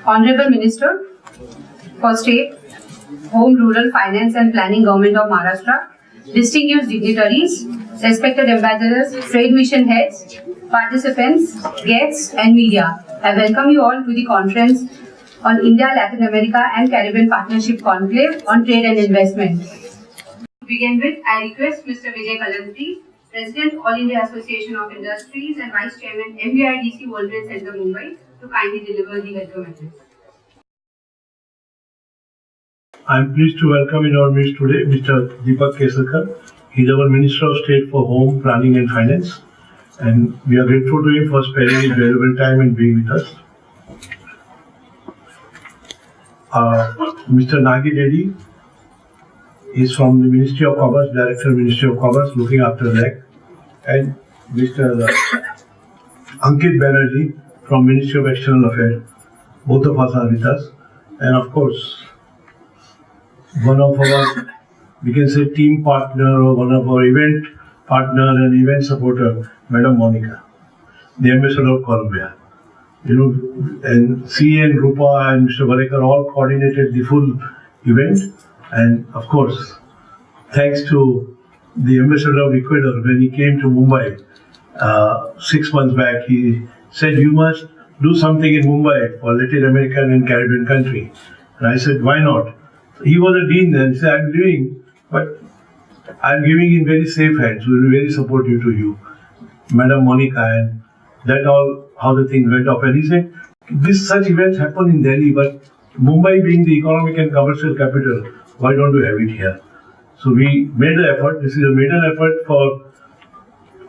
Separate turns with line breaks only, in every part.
Honorable Minister for State, Home, Rural, Finance and Planning, Government of Maharashtra, distinguished dignitaries, respected ambassadors, trade mission heads, participants, guests and media. I welcome you all to the conference on India, Latin America and Caribbean Partnership Conclave on Trade and Investment. To begin with, I request Mr. Vijay Kalantri, President, All India Association of Industries and Vice Chairman, MBIDC World Trade Center, Mumbai, to kindly deliver the welcome address.
I am pleased to welcome in our midst today Mr. Deepak Kesarkar. He is our Minister of State for Home, Planning and Finance, and we are grateful to him for sparing his valuable time and being with us. Mr. Nagi Reddy is from the Ministry of Commerce, Director Ministry of Commerce, looking after REC, and Mr. Ankit Banerjee from Ministry of External Affairs. Both of us are with us, and of course, one of our, we can say, team partner or one of our event partner and event supporter, Madam Monica, the Ambassador of Colombia. And CA and Rupa and Mr. Varekar all coordinated the full event. And of course, thanks to the Ambassador of Ecuador, when he came to Mumbai 6 months back, he said, "You must do something in Mumbai for Latin American and Caribbean country." And I said, "Why not?" He was a dean then. He said, "I'm doing, but I'm giving in very safe hands. We will be very supportive to you, Madam Monica." And that all how the thing went off. And he said, such events happen in Delhi, but Mumbai being the economic and commercial capital, why don't we have it here? So we made an effort. This is a maiden effort for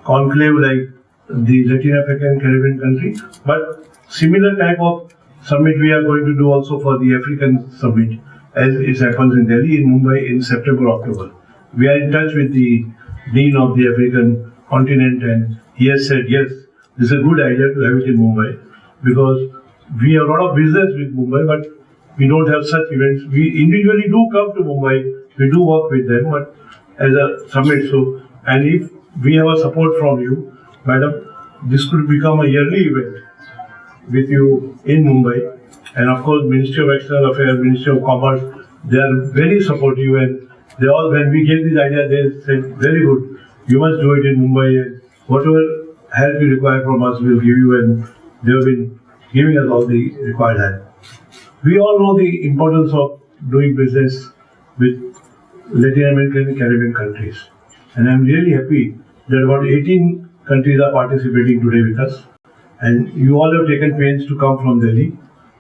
conclave like the Latin African Caribbean country, but similar type of summit we are going to do also for the African summit, as it happens in Delhi, in Mumbai in September, October. We are in touch with the Dean of the African continent, and he has said, yes, this is a good idea to have it in Mumbai, because we have a lot of business with Mumbai, but we don't have such events. We individually do come to Mumbai, we do work with them, but as a summit. So, and if we have a support from you, Madam, this could become a yearly event with you in Mumbai. And of course, Ministry of External Affairs, Ministry of Commerce, they are very supportive, and they all, when we gave this idea, they said, very good, you must do it in Mumbai, and whatever help you require from us, we'll give you, and they have been giving us all the required help. We all know the importance of doing business with Latin American and Caribbean countries. And I'm really happy that about 18 countries are participating today with us. And you all have taken pains to come from Delhi.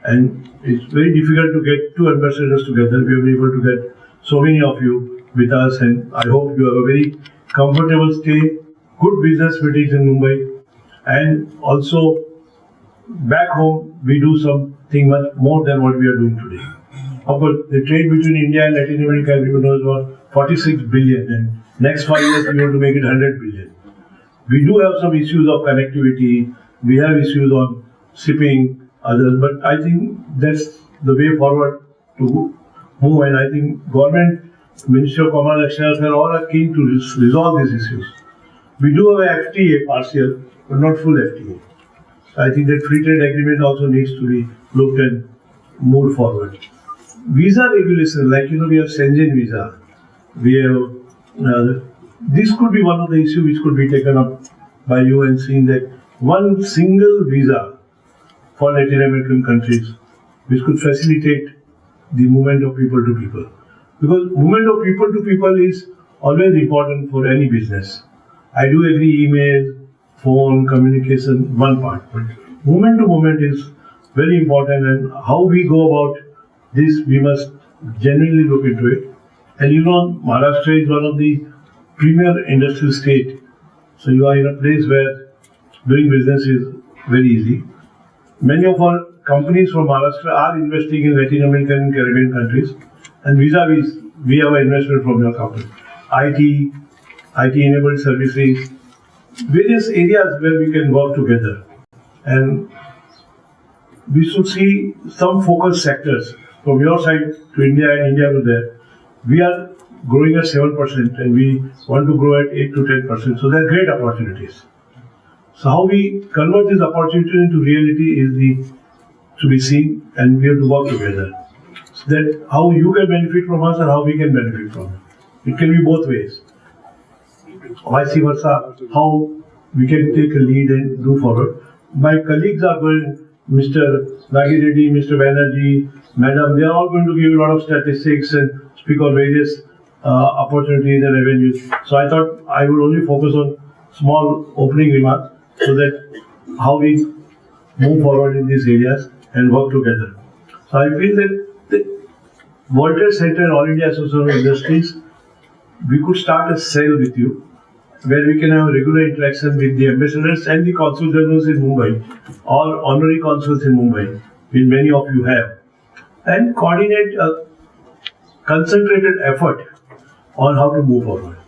And it's very difficult to get two ambassadors together. We have been able to get so many of you with us, and I hope you have a very comfortable stay, good business meetings in Mumbai. And also, back home, we do something much more than what we are doing today. Of course, the trade between India and Latin America, everyone knows, about 46 billion, and next 5 years we want to make it 100 billion. We do have some issues of connectivity, we have issues on shipping, others, but I think that's the way forward to move, and I think government, Ministry of Commerce, External Affairs, all are keen to resolve these issues. We do have a FTA partial, but not full FTA. So I think that free trade agreement also needs to be looked and moved forward. Visa regulation, like we have Schengen visa. We have this could be one of the issues which could be taken up by you, and seeing that one single visa for Latin American countries, which could facilitate the movement of people to people. Because movement of people to people is always important for any business. I do agree, email, phone, communication, one part, but movement to movement is very important, and how we go about this, we must genuinely look into it. And Maharashtra is one of the premier industrial state, so you are in a place where doing business is very easy. Many of our companies from Maharashtra are investing in Latin American and Caribbean countries, and vis-a-vis, we have an investment from your company. IT-enabled services, various areas where we can work together. And we should see some focus sectors from your side to India and India to there. We are growing at 7% and we want to grow at 8 to 10%. So there are great opportunities. So how we convert this opportunity into reality is the to be seen, and we have to work together. So that how you can benefit from us and how we can benefit from it. It can be both ways. Vice versa, how we can take a lead and do forward. My colleagues are going, Mr. Nagi Reddy, Mr. Banerjee, Madam, they are all going to give a lot of statistics and speak on various opportunities and avenues. So I thought I would only focus on small opening remarks so that how we move forward in these areas and work together. So I feel that the World Trade Center and All India Association of Industries, we could start a cell with you where we can have regular interaction with the ambassadors and the consul generals in Mumbai, or honorary consuls in Mumbai, which many of you have, and coordinate a concentrated effort on how to move forward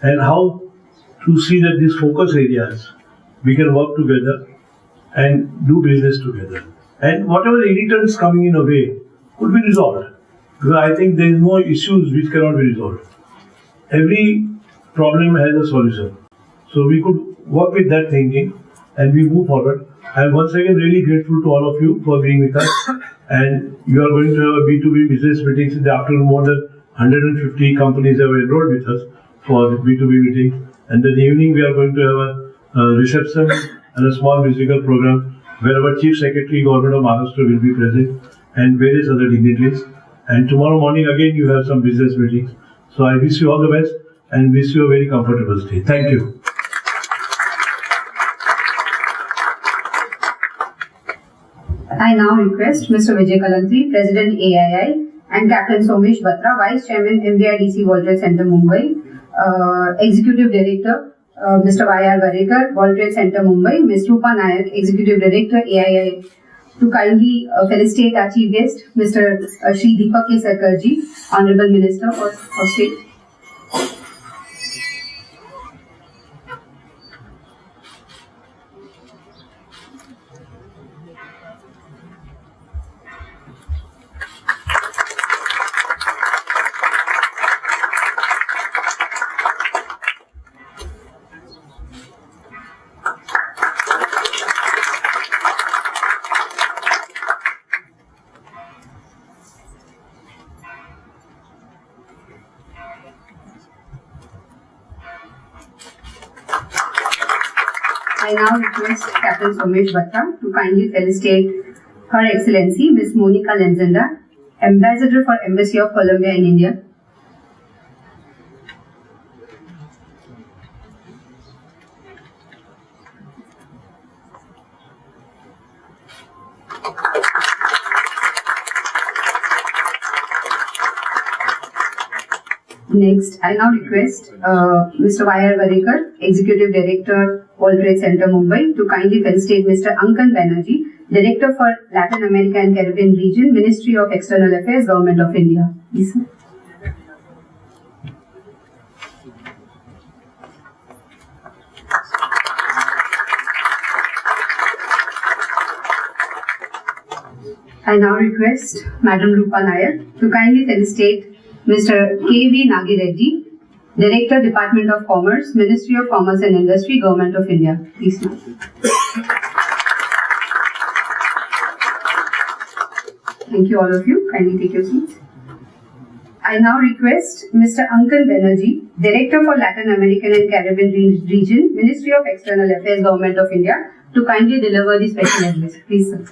and how to see that these focus areas we can work together and do business together. And whatever irritants coming in a way could be resolved. Because I think there is no issues which cannot be resolved. Every problem has a solution. So we could work with that thinking and we move forward. I am once again really grateful to all of you for being with us. And you are going to have a B2B business meetings in the afternoon. More than 150 companies have enrolled with us for the B2B meeting. And in the evening we are going to have a reception and a small musical program where our Chief Secretary, Government of Maharashtra will be present and various other dignitaries. And tomorrow morning again you have some business meetings. So I wish you all the best and wish you a very comfortable stay. Thank you.
I now request Mr. Vijay Kalantri, President AII, and Captain Somesh Batra, Vice Chairman MBIDC World Trade Center Mumbai, Executive Director Mr. Y.R. Varekar, World Trade Center Mumbai, Ms. Rupa Nayak, Executive Director AII, to kindly felicitate our Chief Guest, Mr. Shri Deepak K. Sarkarji, Honorable Minister of State. I now request Captain Somesh Batra to kindly felicitate Her Excellency Ms. Monica Lenzenda, Ambassador for Embassy of Colombia in India. Next, I now request Mr. Y.R. Varekar, Executive Director, World Trade Center Mumbai, to kindly felicitate Mr. Ankan Banerjee, Director for Latin America and Caribbean Region, Ministry of External Affairs, Government of India. Please, sir. I now request Madam Rupa Nayak to kindly felicitate Mr. K.V. Nagi Reddy, Director, Department of Commerce, Ministry of Commerce and Industry, Government of India. Please, ma'am. Thank you, all of you. Kindly take your seats. I now request Mr. Ankan Banerjee, Director for Latin American and Caribbean Region, Ministry of External Affairs, Government of India, to kindly deliver the special address. Please, sir.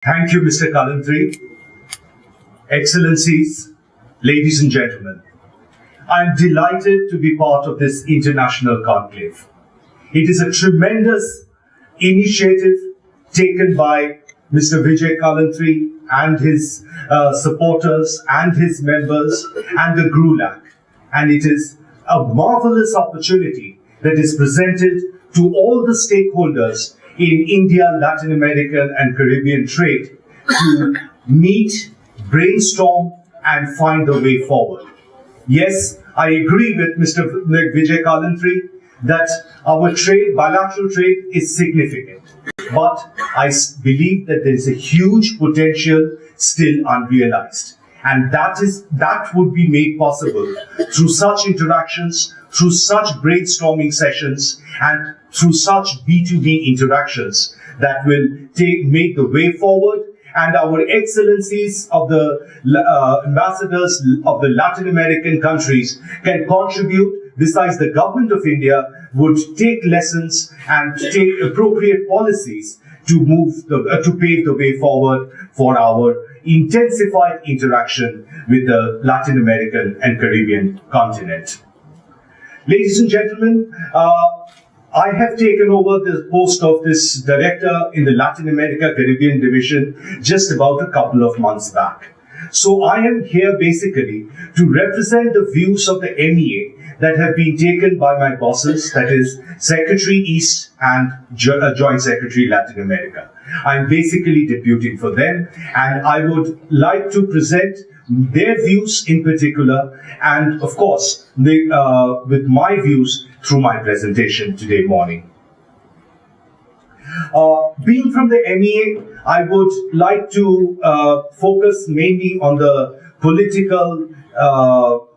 Thank you, Mr. Kalantri. Excellencies, ladies and gentlemen, I am delighted to be part of this international conclave. It is a tremendous initiative taken by Mr. Vijay Kalantri and his supporters and his members and the GRULAC. And it is a marvelous opportunity that is presented to all the stakeholders in India, Latin American and Caribbean trade to meet, brainstorm and find the way forward. Yes, I agree with Mr. Vijay Kalantri that our trade, bilateral trade, is significant. But I believe that there is a huge potential still unrealized. And that would be made possible through such interactions, through such brainstorming sessions, and through such B2B interactions that will make the way forward, and our excellencies of the ambassadors of the Latin American countries can contribute. Besides, the government of India would take lessons and take appropriate policies to pave the way forward for our intensified interaction with the Latin American and Caribbean continent. Ladies and gentlemen, I have taken over the post of this director in the Latin America Caribbean division just about a couple of months back. So I am here basically to represent the views of the MEA that have been taken by my bosses, that is Secretary East and Joint Secretary Latin America. I'm basically deputing for them, and I would like to present their views in particular, and of course, with my views through my presentation today morning. Being from the MEA, I would like to focus mainly on the political,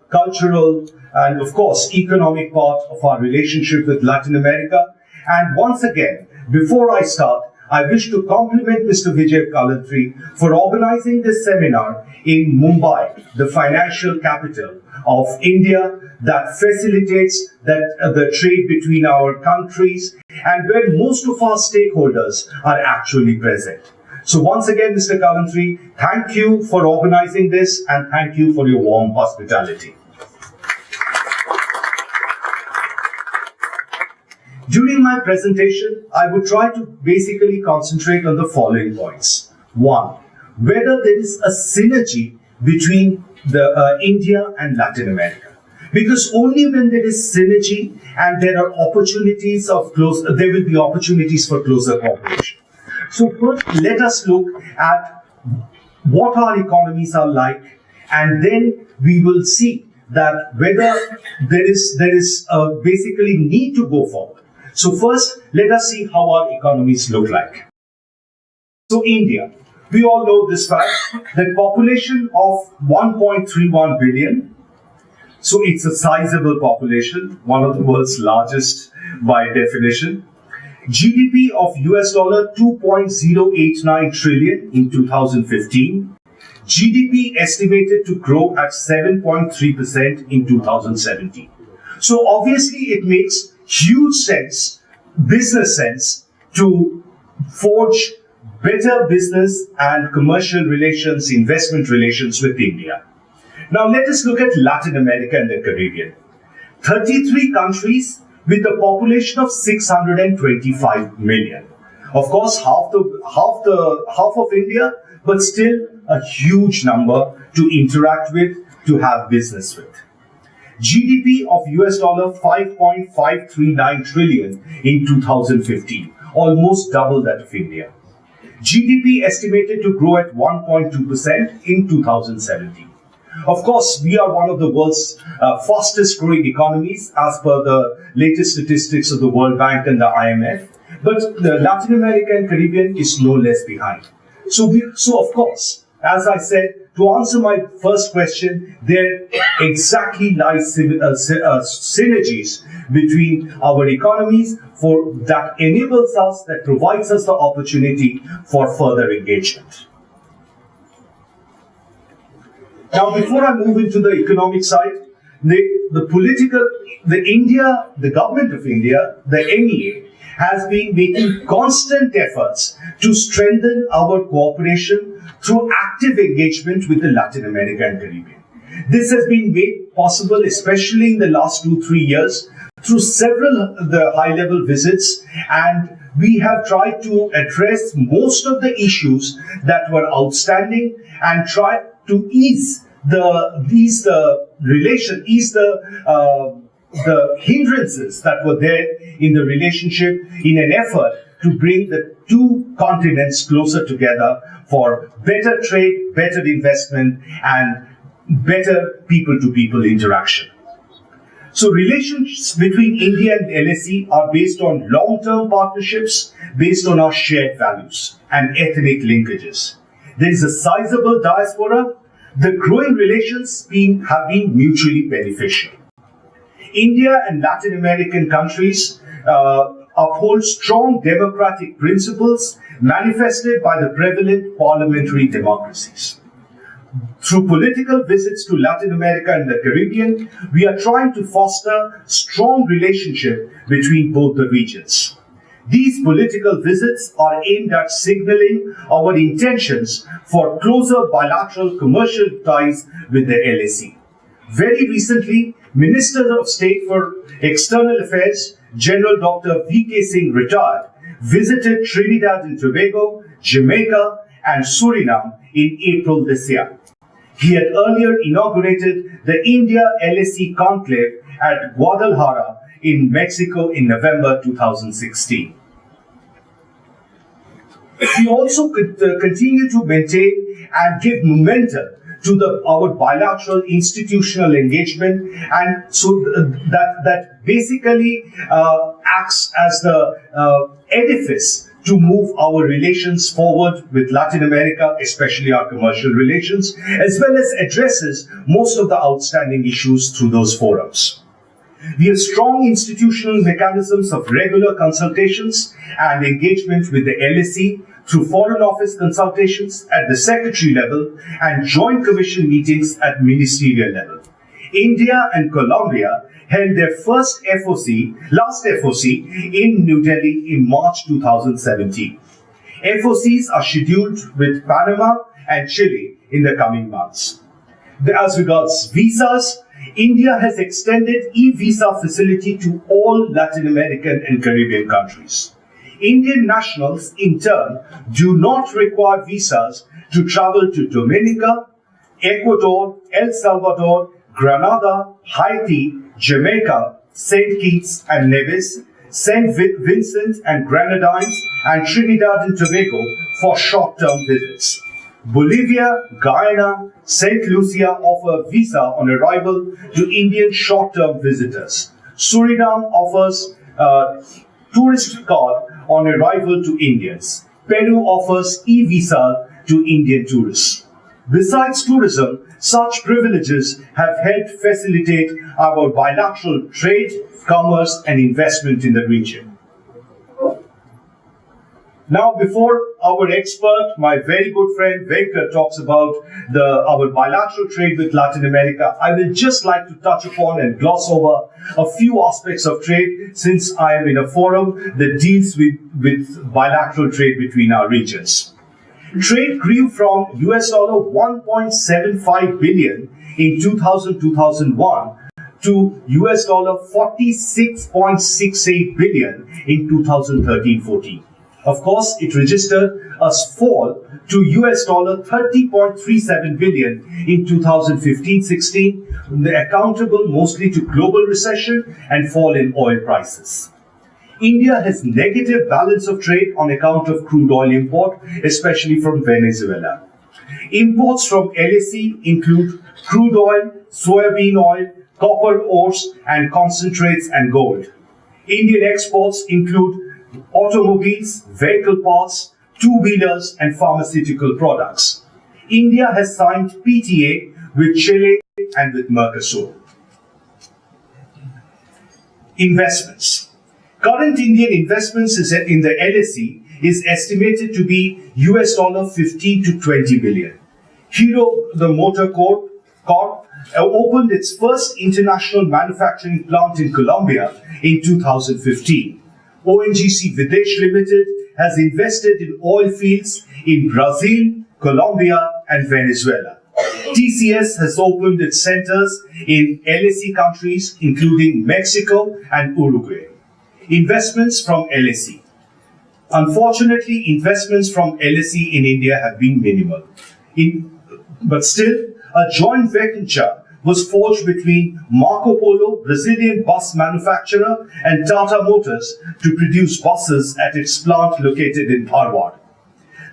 cultural, and of course, economic part of our relationship with Latin America. And once again, before I start, I wish to compliment Mr. Vijay Kalantri for organizing this seminar in Mumbai, the financial capital of India, that facilitates the trade between our countries and where most of our stakeholders are actually present. So once again, Mr. Kalantri, thank you for organizing this and thank you for your warm hospitality. During my presentation, I would try to basically concentrate on the following points. One, whether there is a synergy between India and Latin America. Because only when there is synergy and there are opportunities there will be opportunities for closer cooperation. So first, let us look at what our economies are like, and then we will see that whether there is basically need to go forward. So first, let us see how our economies look like. So India, we all know this fact, that population of 1.31 billion. So it's a sizable population, one of the world's largest by definition. GDP of US dollar 2.089 trillion in 2015. GDP estimated to grow at 7.3% in 2017. So obviously it makes huge sense, business sense, to forge better business and commercial relations, investment relations with India. Now let us look at Latin America and the Caribbean. 33 countries with a population of 625 million. Of course, half of India, but still a huge number to interact with, to have business with. GDP of US dollar 5.539 trillion in 2015, almost double that of India. GDP estimated to grow at 1.2% in 2017. Of course, we are one of the world's fastest growing economies as per the latest statistics of the World Bank and the IMF. But the Latin America and Caribbean is no less behind. So of course, as I said, to answer my first question, there exactly lies synergies between our economies that enables us, that provides us the opportunity for further engagement. Now, before I move into the economic side, the government of India, the MEA, has been making constant efforts to strengthen our cooperation through active engagement with the Latin America and Caribbean. This has been made possible, especially in the last 2-3 years, through several the high-level visits, and we have tried to address most of the issues that were outstanding and try to ease the hindrances that were there in the relationship in an effort to bring the two continents closer together for better trade, better investment, and better people-to-people interaction. So relations between India and LSE are based on long-term partnerships, based on our shared values and ethnic linkages. There is a sizable diaspora. The growing relations have been mutually beneficial. India and Latin American countries uphold strong democratic principles manifested by the prevalent parliamentary democracies. Through political visits to Latin America and the Caribbean, we are trying to foster strong relationship between both the regions. These political visits are aimed at signaling our intentions for closer bilateral commercial ties with the LAC. Very recently, Minister of State for External Affairs, General Dr. V.K. Singh, retired, visited Trinidad and Tobago, Jamaica, and Suriname in April this year. He had earlier inaugurated the India-LAC Conclave at Guadalajara in Mexico in November 2016. We also continue to maintain and give momentum to our bilateral institutional engagement, and so that basically acts as the edifice to move our relations forward with Latin America, especially our commercial relations, as well as addresses most of the outstanding issues through those forums. We have strong institutional mechanisms of regular consultations and engagement with the LAC through Foreign Office consultations at the Secretary level and Joint Commission meetings at ministerial level. India and Colombia held their last FOC in New Delhi in March 2017. FOCs are scheduled with Panama and Chile in the coming months. As regards visas, India has extended e-visa facility to all Latin American and Caribbean countries. Indian nationals, in turn, do not require visas to travel to Dominica, Ecuador, El Salvador, Grenada, Haiti, Jamaica, St. Kitts and Nevis, St. Vincent and Grenadines, and Trinidad and Tobago for short-term visits. Bolivia, Guyana, St. Lucia offer visa on arrival to Indian short-term visitors. Suriname offers tourist card on arrival to Indians. Peru offers e-visa to Indian tourists. Besides tourism, such privileges have helped facilitate our bilateral trade, commerce, and investment in the region. Now, before our expert, my very good friend Venkat, talks about our bilateral trade with Latin America, I will just like to touch upon and gloss over a few aspects of trade, since I am in a forum that deals with bilateral trade between our regions. Trade grew from US $1.75 billion in 2000-2001 to US $46.68 billion in 2013-14. Of course, it registered a fall to US $30.37 billion in 2015-16, accountable mostly to global recession and fall in oil prices. India has negative balance of trade on account of crude oil import, especially from Venezuela. Imports from LAC include crude oil, soybean oil, copper ores, and concentrates and gold. Indian exports include automobiles, vehicle parts, two-wheelers, and pharmaceutical products. India has signed PTA with Chile and with Mercosur. Investments. Current Indian investments in the LAC is estimated to be US $15 to $20 billion. Hero, the Motor Corp, opened its first international manufacturing plant in Colombia in 2015. ONGC Videsh Limited has invested in oil fields in Brazil, Colombia, and Venezuela. TCS has opened its centers in LAC countries including Mexico and Uruguay. Investments from LAC. Unfortunately, investments from LAC in India have been minimal. But still, a joint venture was forged between Marco Polo, Brazilian bus manufacturer, and Tata Motors to produce buses at its plant located in Dharwad.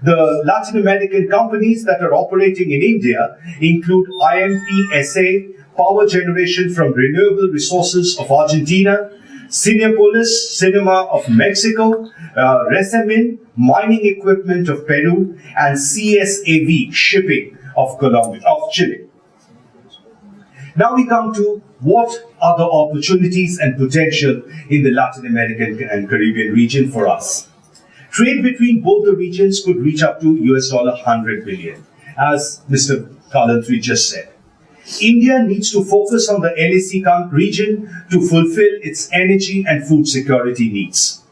The Latin American companies that are operating in India include IMP SA, power generation from renewable resources of Argentina, Cinepolis Cinema of Mexico, Resemin mining equipment of Peru, and CSAV shipping of Chile. Now we come to what are the opportunities and potential in the Latin American and Caribbean region for us. Trade between both the regions could reach up to $100 billion, as Mr. Kalantri just said. India needs to focus on the LAC region to fulfill its energy and food security needs.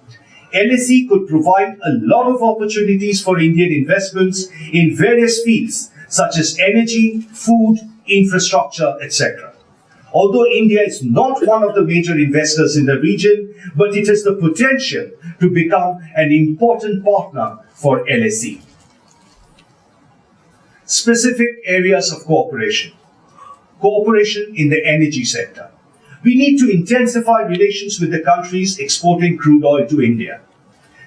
LAC could provide a lot of opportunities for Indian investments in various fields such as energy, food, infrastructure, etc. Although India is not one of the major investors in the region, but it has the potential to become an important partner for LAC. Specific areas of cooperation. Cooperation in the energy sector. We need to intensify relations with the countries exporting crude oil to India.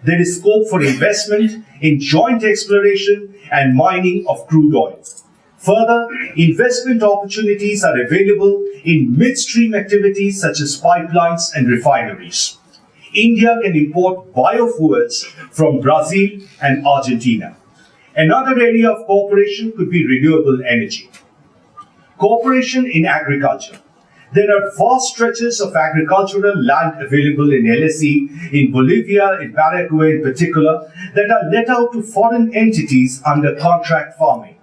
There is scope for investment in joint exploration and mining of crude oil. Further, investment opportunities are available in midstream activities such as pipelines and refineries. India can import biofuels from Brazil and Argentina. Another area of cooperation could be renewable energy. Cooperation in agriculture. There are vast stretches of agricultural land available in LAC, in Bolivia, in Paraguay in particular, that are let out to foreign entities under contract farming.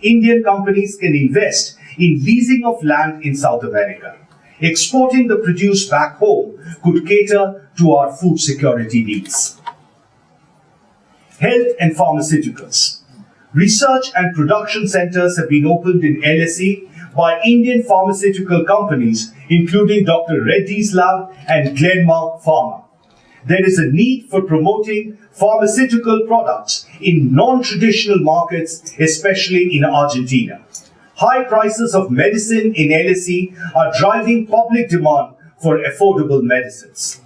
Indian companies can invest in leasing of land in South America. Exporting the produce back home could cater to our food security needs. Health and pharmaceuticals. Research and production centers have been opened in LAC by Indian pharmaceutical companies, including Dr. Reddy's Lab and Glenmark Pharma. There is a need for promoting pharmaceutical products in non-traditional markets, especially in Argentina. High prices of medicine in LAC are driving public demand for affordable medicines.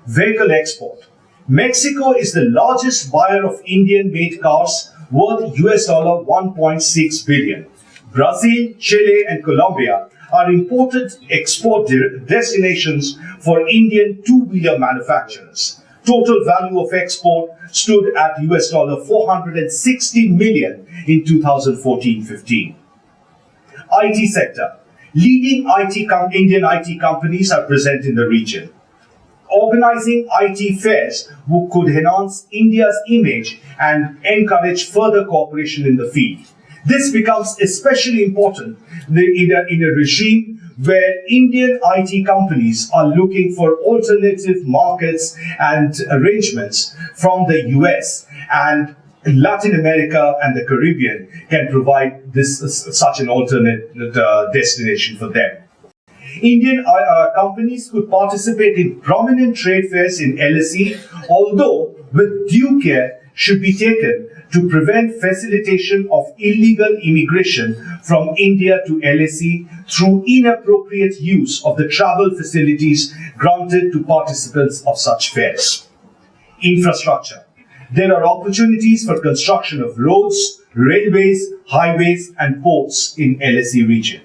Vehicle export. Mexico is the largest buyer of Indian-made cars worth $1.6 billion. Brazil, Chile, and Colombia are important export destinations for Indian two-wheeler manufacturers. Total value of export stood at $460 million in 2014-15. IT sector. Leading Indian IT companies are present in the region. Organizing IT fairs could enhance India's image and encourage further cooperation in the field. This becomes especially important in a regime where Indian IT companies are looking for alternative markets and arrangements from the US, and Latin America and the Caribbean can provide such an alternate destination for them. Indian companies could participate in prominent trade fairs in LAC, although with due care should be taken to prevent facilitation of illegal immigration from India to LAC through inappropriate use of the travel facilities granted to participants of such fairs. Infrastructure. There are opportunities for construction of roads, railways, highways, and ports in LAC region.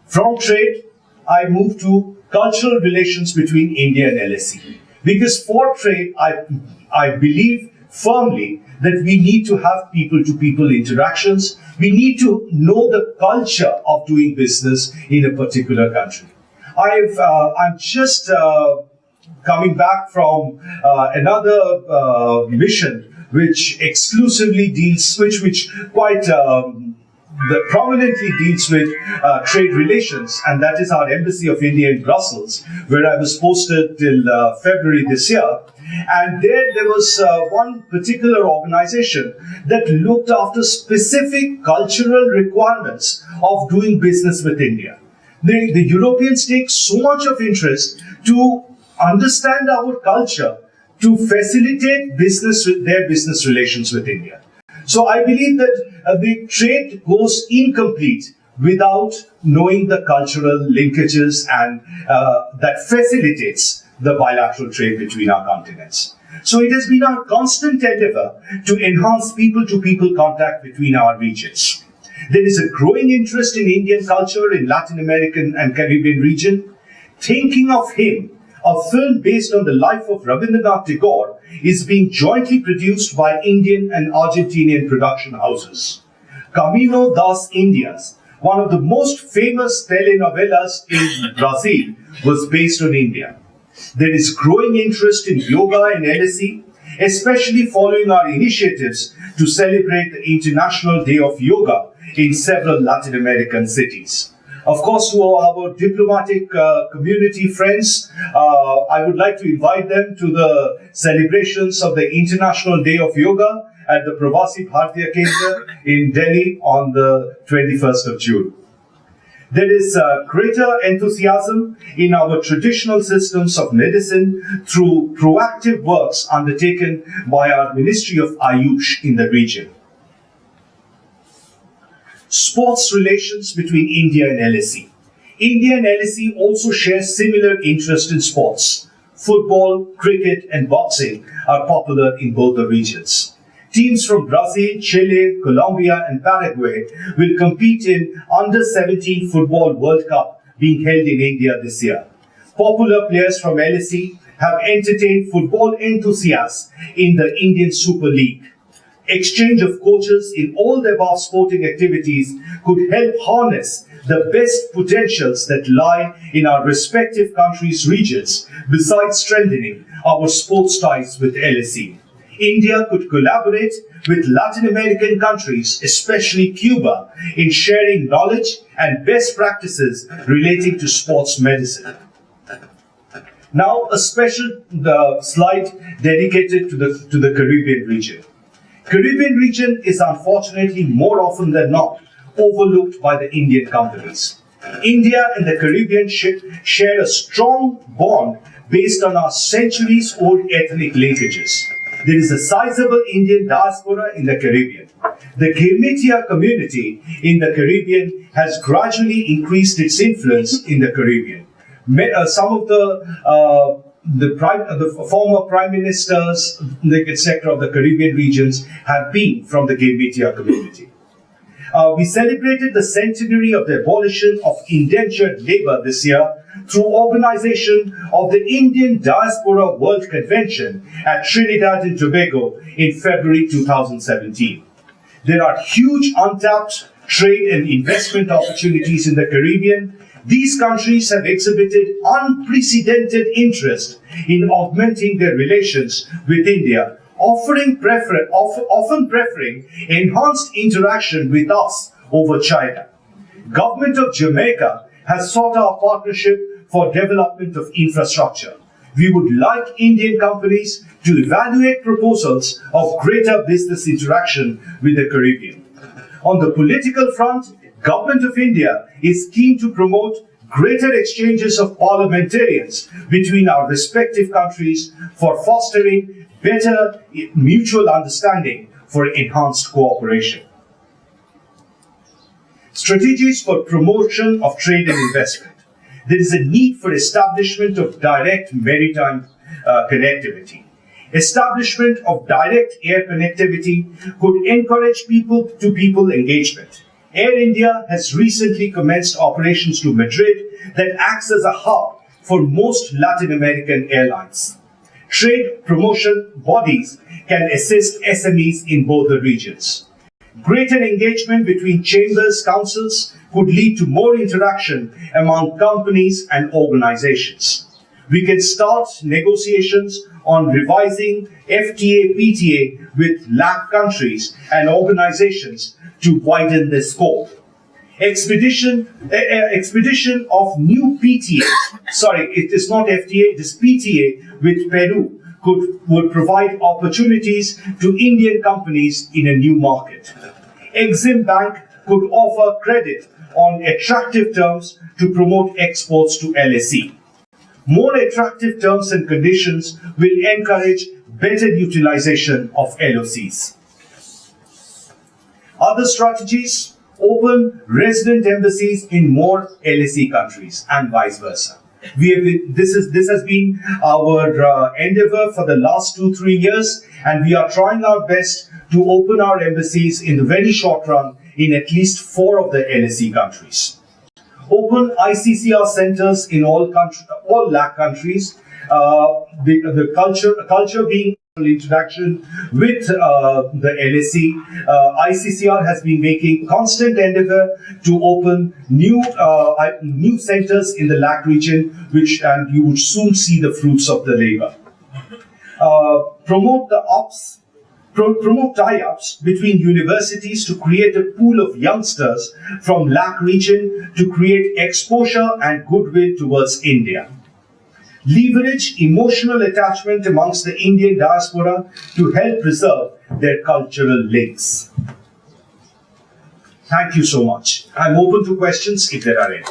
From trade, I move to cultural relations between India and LAC. Because for trade, I believe firmly that we need to have people-to-people interactions. We need to know the culture of doing business in a particular country. I'm just coming back from another mission which exclusively deals, which quite prominently deals with trade relations, and that is our Embassy of India in Brussels, where I was posted till February this year. And there was one particular organization that looked after specific cultural requirements of doing business with India. The Europeans take so much of interest to understand our culture to facilitate their business relations with India. So I believe that the trade goes incomplete without knowing the cultural linkages and that facilitates the bilateral trade between our continents. So it has been our constant endeavor to enhance people-to-people contact between our regions. There is a growing interest in Indian culture in Latin American and Caribbean region. Thinking of Him, a film based on the life of Rabindranath Tagore, is being jointly produced by Indian and Argentinian production houses. Camino das Indias, One of the most famous telenovelas in Brazil was based on India. There is growing interest in yoga in LSE, especially following our initiatives to celebrate the International Day of Yoga in several Latin American cities. Of course, to our diplomatic community friends, I would like to invite them to the celebrations of the International Day of Yoga at the Pravasi Bharatiya Kendra in Delhi on the 21st of June. There is greater enthusiasm in our traditional systems of medicine through proactive works undertaken by our Ministry of Ayush in the region. Sports relations between India and LSE. India and LSE also share similar interest in sports. Football, cricket, and boxing are popular in both the regions. Teams from Brazil, Chile, Colombia, and Paraguay will compete in Under-17 Football World Cup being held in India this year. Popular players from LSE have entertained football enthusiasts in the Indian Super League. Exchange of coaches in all the above sporting activities could help harness the best potentials that lie in our respective countries' regions, besides strengthening our sports ties with LSE. India could collaborate with Latin American countries, especially Cuba, in sharing knowledge and best practices relating to sports medicine. Now, a special slide dedicated to the Caribbean region. Caribbean region is unfortunately more often than not overlooked by the Indian companies. India and the Caribbean share a strong bond based on our centuries-old ethnic linkages. There is a sizable Indian diaspora in the Caribbean. The Gemitia community in the Caribbean has gradually increased its influence in the Caribbean. Some of the former prime ministers, etc., of the Caribbean regions have been from the Gemitia community. We celebrated the centenary of the abolition of indentured labor this year through organization of the Indian Diaspora World Convention at Trinidad and Tobago in February 2017. There are huge untapped trade and investment opportunities in the Caribbean. These countries have exhibited unprecedented interest in augmenting their relations with India, often preferring enhanced interaction with us over China. Government of Jamaica has sought our partnership for development of infrastructure. We would like Indian companies to evaluate proposals of greater business interaction with the Caribbean. On the political front, Government of India is keen to promote greater exchanges of parliamentarians between our respective countries for fostering better mutual understanding for enhanced cooperation. Strategies for promotion of trade and investment. There is a need for establishment of direct maritime connectivity. Establishment of direct air connectivity could encourage people-to-people engagement. Air India has recently commenced operations to Madrid that acts as a hub for most Latin American airlines. Trade promotion bodies can assist SMEs in both the regions. Greater engagement between chambers, councils could lead to more interaction among companies and organizations. We can start negotiations on revising FTA, PTA with LAC countries and organizations to widen the scope. Expedition of new PTA, it is not FTA, it is PTA with Peru would provide opportunities to Indian companies in a new market. Exim Bank could offer credit on attractive terms to promote exports to LSE. More attractive terms and conditions will encourage better utilization of LOCs. Other strategies: open resident embassies in more LSE countries and vice versa. This has been our endeavor for the last 2-3 years, and we are trying our best to open our embassies in the very short run in at least 4 of the LSE countries. Open ICCR centers in all LAC countries. The culture being interaction with the LSE. ICCR has been making constant endeavor to open new centers in the LAC region, and you would soon see the fruits of the labor. Promote tie-ups between universities to create a pool of youngsters from LAC region to create exposure and goodwill towards India. Leverage emotional attachment amongst the Indian diaspora to help preserve their cultural links. Thank you so much. I'm open to questions if there are any.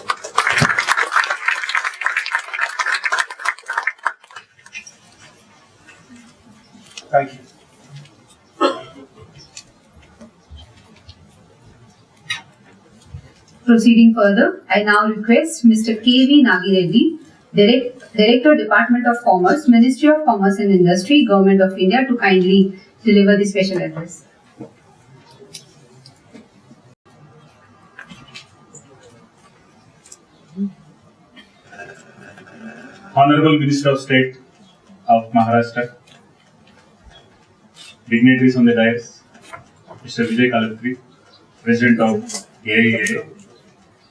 Thank you.
Proceeding further, I now request Mr. K.V. Nagireddy, Director, Department of Commerce, Ministry of Commerce and Industry, Government of India, to kindly deliver the special address.
Honorable Minister of State of Maharashtra, dignitaries on the dais, Mr. Vijay Kalatri, President of AIA,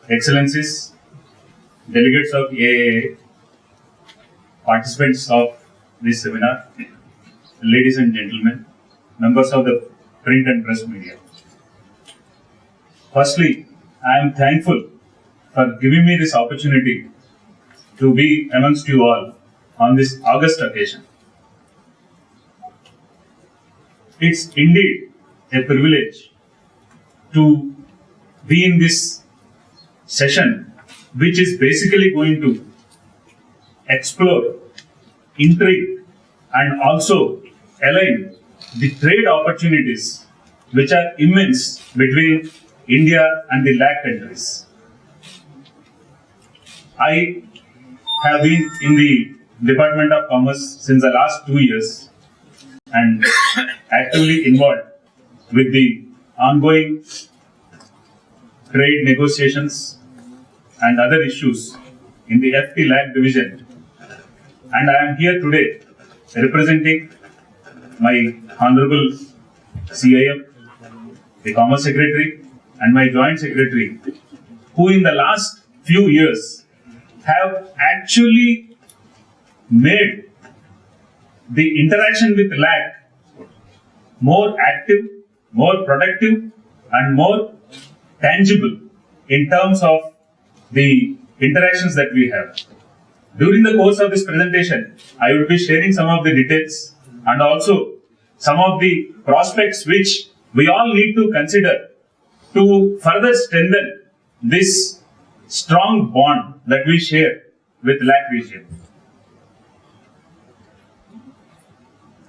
Excellencies, delegates of AIA, participants of this seminar, ladies and gentlemen, members of the print and press media. Firstly, I am thankful for giving me this opportunity to be amongst you all on this august occasion. It's indeed a privilege to be in this session, which is basically going to explore, intrigue, and also align the trade opportunities which are immense between India and the LAC countries. I have been in the Department of Commerce since the last 2 years and actively involved with the ongoing trade negotiations and other issues in the FT LAC division. And I am here today representing my Honorable CIM, the Commerce Secretary, and my Joint Secretary, who in the last few years have actually made the interaction with LAC more active, more productive, and more tangible in terms of the interactions that we have. During the course of this presentation, I will be sharing some of the details and also some of the prospects which we all need to consider to further strengthen this strong bond that we share with LAC region.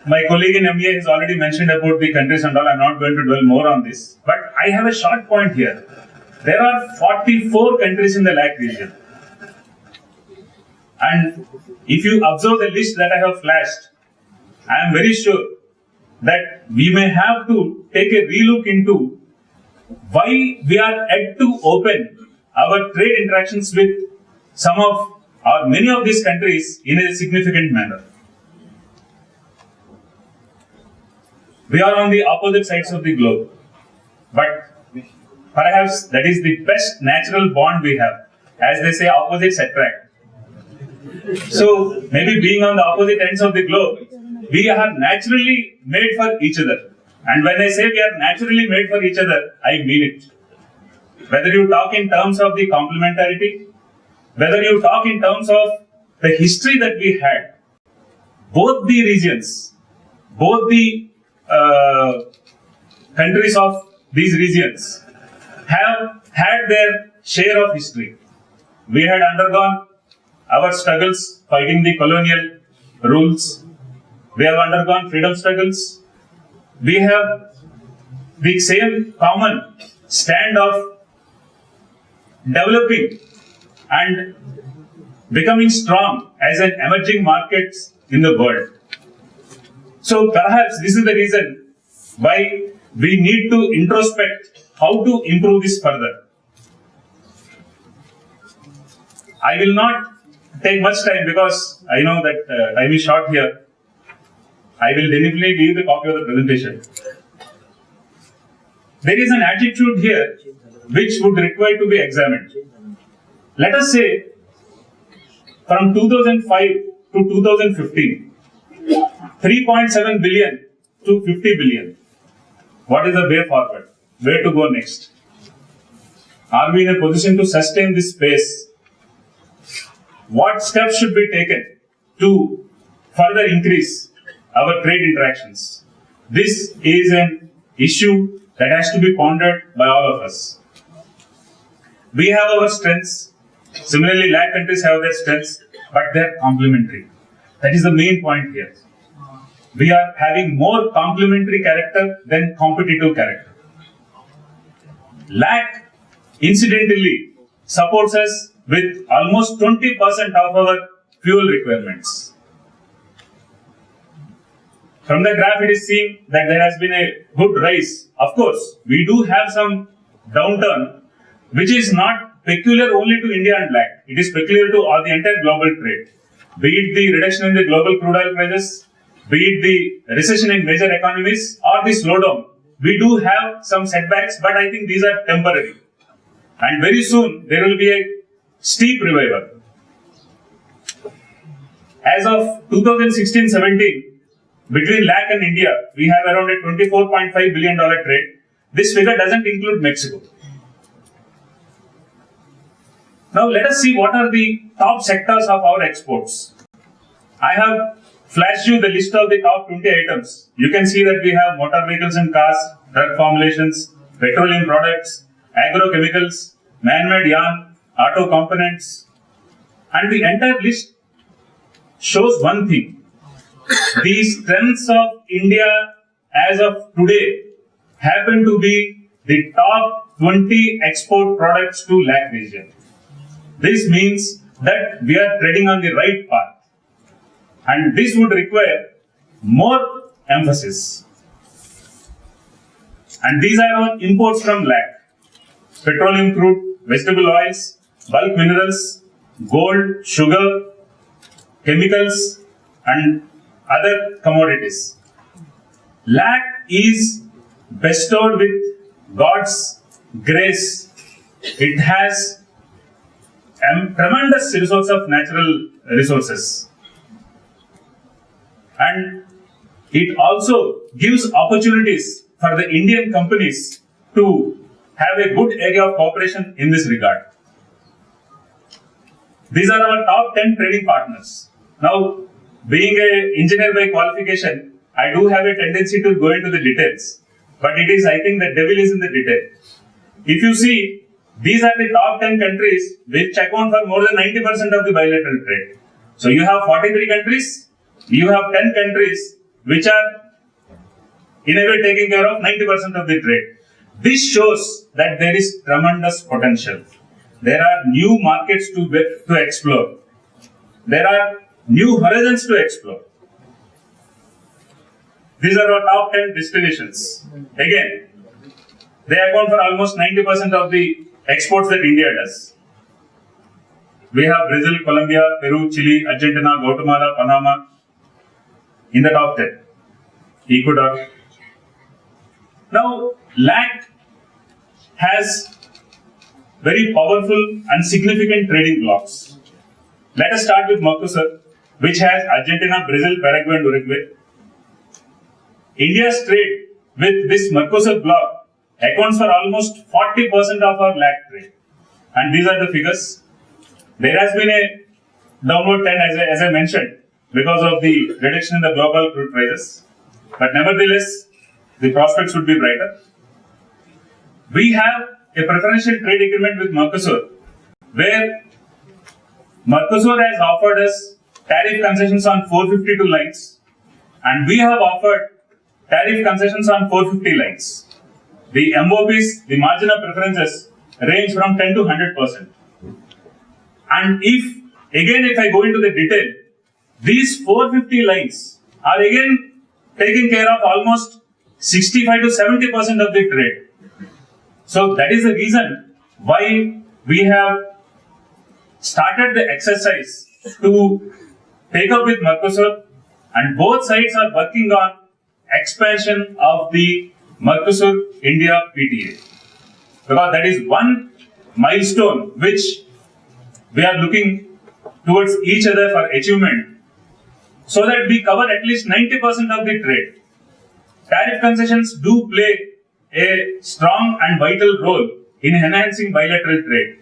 My colleague in MBA has already mentioned about the countries and all. I'm not going to dwell more on this, but I have a short point here. There are 44 countries in the LAC region. And if you observe the list that I have flashed, I am very sure that we may have to take a relook into why we are yet to open our trade interactions with some of or many of these countries in a significant manner. We are on the opposite sides of the globe, but perhaps that is the best natural bond we have. As they say, opposites attract. So maybe being on the opposite ends of the globe, we are naturally made for each other. And when I say we are naturally made for each other, I mean it. Whether you talk in terms of the complementarity, whether you talk in terms of the history that we had, both the regions, both the countries of these regions have had their share of history. We had undergone our struggles fighting the colonial rules. We have undergone freedom struggles. We have the same common stand of developing and becoming strong as an emerging market in the world. So perhaps this is the reason why we need to introspect how to improve this further. I will not take much time because I know that time is short here. I will definitely leave the copy of the presentation. There is an attitude here which would require to be examined. Let us say from 2005 to 2015, 3.7 billion to 50 billion. What is the way forward? Where to go next? Are we in a position to sustain this pace? What steps should be taken to further increase our trade interactions? This is an issue that has to be pondered by all of us. We have our strengths. Similarly, LAC countries have their strengths, but they're complementary. That is the main point here. We are having more complementary character than competitive character. LAC, incidentally, supports us with almost 20% of our fuel requirements. From the graph, it is seen that there has been a good rise. Of course, we do have some downturn, which is not peculiar only to India and LAC. It is peculiar to all the entire global trade. Be it the reduction in the global crude oil prices, be it the recession in major economies or the slowdown. We do have some setbacks, but I think these are temporary. And very soon, there will be a steep revival. As of 2016-17, between LAC and India, we have around a $24.5 billion trade. This figure doesn't include Mexico. Now let us see what are the top sectors of our exports. I have flashed you the list of the top 20 items. You can see that we have motor vehicles and cars, drug formulations, petroleum products, agrochemicals, man-made yarn, auto components, and the entire list shows one thing. The strengths of India as of today happen to be the top 20 export products to LAC region. This means that we are treading on the right path, and this would require more emphasis. And these are our imports from LAC: petroleum crude, vegetable oils, bulk minerals, gold, sugar, chemicals, and other commodities. LAC is bestowed with God's grace. It has a tremendous resource of natural resources. And it also gives opportunities for the Indian companies to have a good area of cooperation in this regard. These are our top 10 trading partners. Now, being an engineer by qualification, I do have a tendency to go into the details. But it is, I think, the devil is in the detail. If you see, these are the top 10 countries which account for more than 90% of the bilateral trade. So you have 43 countries, you have 10 countries which are in a way taking care of 90% of the trade. This shows that there is tremendous potential. There are new markets to explore. There are new horizons to explore. These are our top 10 destinations. Again, they account for almost 90% of the exports that India does. We have Brazil, Colombia, Peru, Chile, Argentina, Guatemala, Panama in the top 10. Ecuador. Now, LAC has very powerful and significant trading blocks. Let us start with Mercosur, which has Argentina, Brazil, Paraguay, and Uruguay. India's trade with this Mercosur bloc accounts for almost 40% of our LAC trade. And these are the figures. There has been a downward trend, as I mentioned, because of the reduction in the global crude prices. But nevertheless, the prospects would be brighter. We have a preferential trade agreement with Mercosur, where Mercosur has offered us tariff concessions on 452 lines, and we have offered tariff concessions on 450 lines. The MOPs, the margin of preferences, range from 10 to 100%. And if I go into the detail, these 450 lines are again taking care of almost 65 to 70% of the trade. So that is the reason why we have started the exercise to take up with Mercosur and both sides are working on expansion of the Mercosur India PTA, because that is one milestone which we are looking towards each other for achievement, so that we cover at least 90% of the trade. Tariff concessions do play a strong and vital role in enhancing bilateral trade.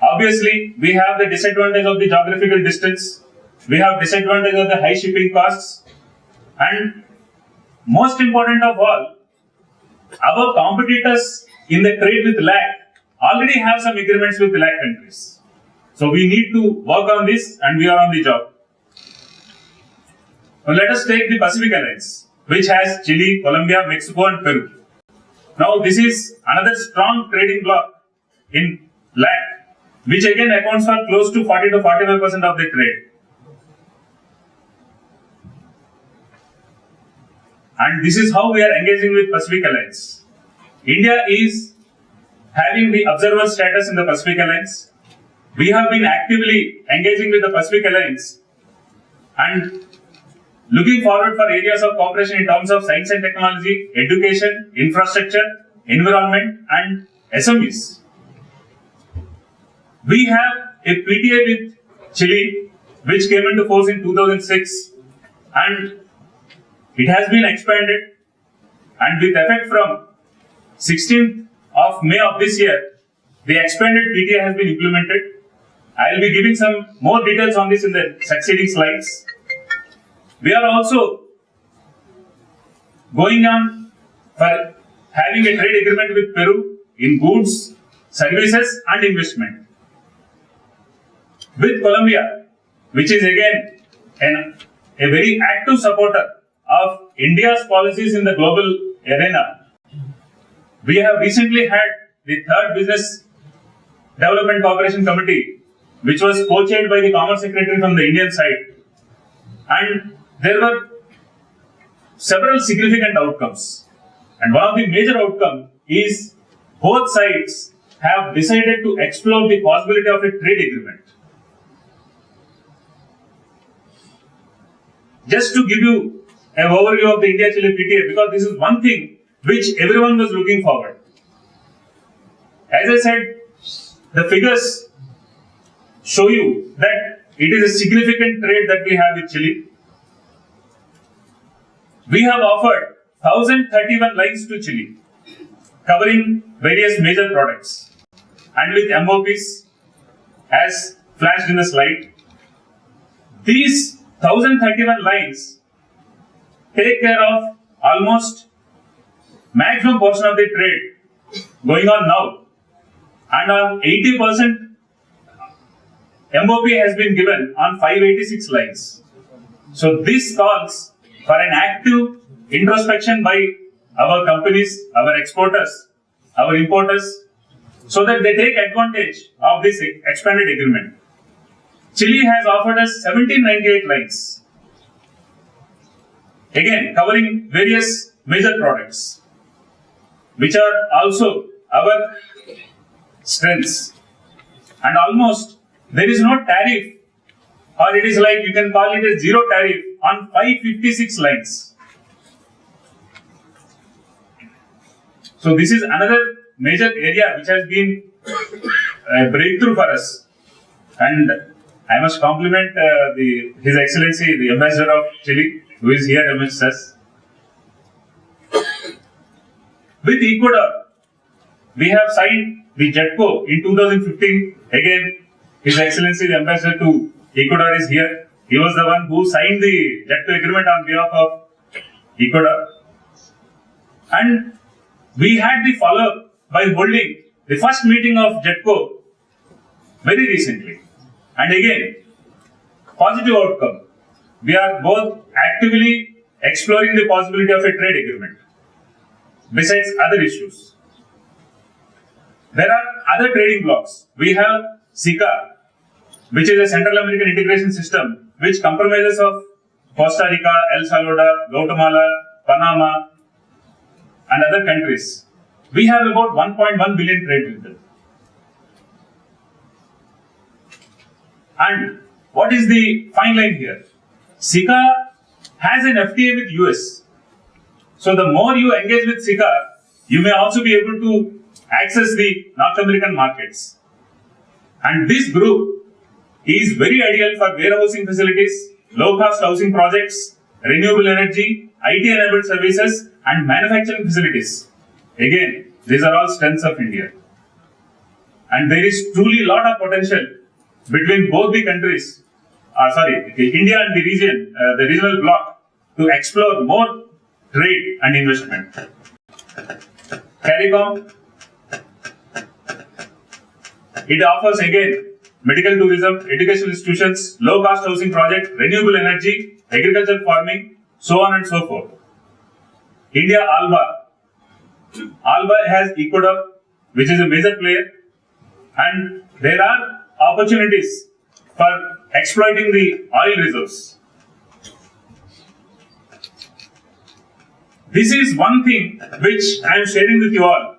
Obviously, we have the disadvantage of the geographical distance, we have disadvantage of the high shipping costs, and most important of all, our competitors in the trade with LAC already have some agreements with LAC countries. So we need to work on this, and we are on the job. Now let us take the Pacific Alliance, which has Chile, Colombia, Mexico and Peru. Now this is another strong trading bloc in LAC, which again accounts for close to 40 to 45% of the trade. And this is how we are engaging with Pacific Alliance. India is having the observer status in the Pacific Alliance. We have been actively engaging with the Pacific Alliance and looking forward for areas of cooperation in terms of science and technology, education, infrastructure, environment and SMEs. We have a PTA with Chile, which came into force in 2006, and it has been expanded, and with effect from 16th of May of this year, the expanded PTA has been implemented. I will be giving some more details on this in the succeeding slides. We are also going on for having a trade agreement with Peru in goods, services and investment. With Colombia, which is again a very active supporter of India's policies in the global arena. We have recently had the third Business Development Cooperation Committee, which was co-chaired by the Commerce Secretary from the Indian side. And there were several significant outcomes. And one of the major outcomes is both sides have decided to explore the possibility of a trade agreement. Just to give you an overview of the India-Chile PTA, because this is one thing which everyone was looking forward. As I said, the figures show you that it is a significant trade that we have with Chile. We have offered 1,031 lines to Chile, covering various major products, and with MOPs as flashed in the slide. These 1,031 lines take care of almost maximum portion of the trade going on now, and on 80% MOP has been given on 586 lines. So this calls for an active introspection by our companies, our exporters, our importers, so that they take advantage of this expanded agreement. Chile has offered us 1798 lines, again covering various major products, which are also our strengths. And almost there is no tariff, or it is like you can call it a zero tariff on 556 lines. So this is another major area which has been a breakthrough for us. And I must compliment His Excellency, the Ambassador of Chile, who is here amongst us. With Ecuador, we have signed the JETCO in 2015. Again, His Excellency, the Ambassador to Ecuador is here. He was the one who signed the JETCO agreement on behalf of Ecuador. And we had the follow-up by holding the first meeting of JETCO very recently. And again, positive outcome. We are both actively exploring the possibility of a trade agreement, besides other issues. There are other trading blocks. We have SICA, which is a Central American Integration System, which comprises of Costa Rica, El Salvador, Guatemala, Panama, and other countries. We have about 1.1 billion trade with them. And what is the fine line here? SICA has an FTA with US. So the more you engage with SICA, you may also be able to access the North American markets. And this group is very ideal for warehousing facilities, low-cost housing projects, renewable energy, IT-enabled services, and manufacturing facilities. Again, these are all strengths of India. And there is truly a lot of potential between both the countries, India and the region, the regional bloc, to explore more trade and investment. CARICOM, it offers again medical tourism, educational institutions, low-cost housing project, renewable energy, agricultural farming, so on and so forth. India ALBA. ALBA has Ecuador, which is a major player, and there are opportunities for exploiting the oil reserves. This is one thing which I am sharing with you all.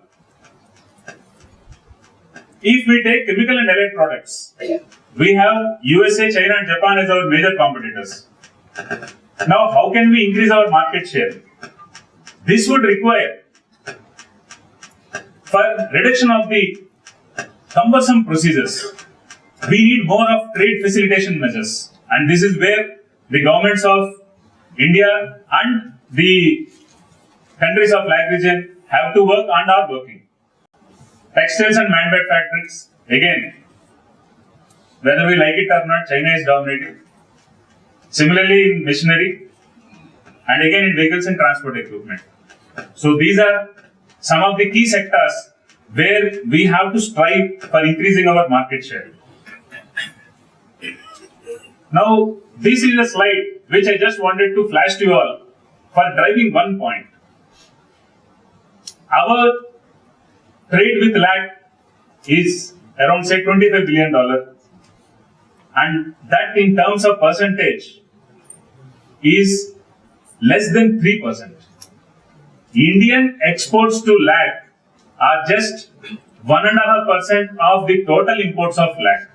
If we take chemical and allied products, we have USA, China and Japan as our major competitors. Now, how can we increase our market share? This would require, for reduction of the cumbersome procedures, we need more of trade facilitation measures. And this is where the governments of India and the countries of LAC region have to work and are working. Textiles and man-made factories, again, whether we like it or not, China is dominating. Similarly in machinery, and again in vehicles and transport equipment. So these are some of the key sectors where we have to strive for increasing our market share. Now, this is a slide which I just wanted to flash to you all for driving one point. Our trade with LAC is around say $25 billion, and that in terms of percentage is less than 3%. Indian exports to LAC are just 1.5% of the total imports of LAC.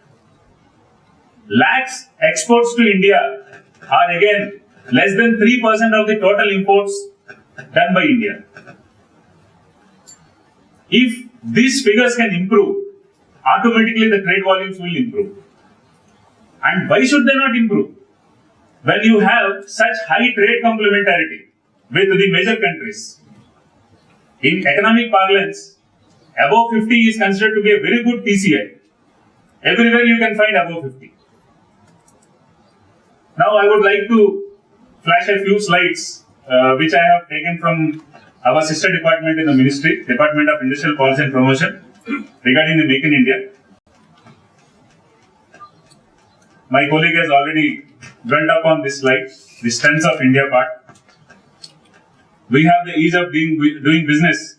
LAC's exports to India are again less than 3% of the total imports done by India. If these figures can improve, automatically the trade volumes will improve. And why should they not improve? When you have such high trade complementarity with the major countries. In economic parlance, above 50 is considered to be a very good TCI. Everywhere you can find above 50. Now I would like to flash a few slides which I have taken from our sister department in the ministry, Department of Industrial Policy and Promotion, regarding the Make in India. My colleague has already dwelt upon this slide, the strengths of India part. We have the ease of doing business,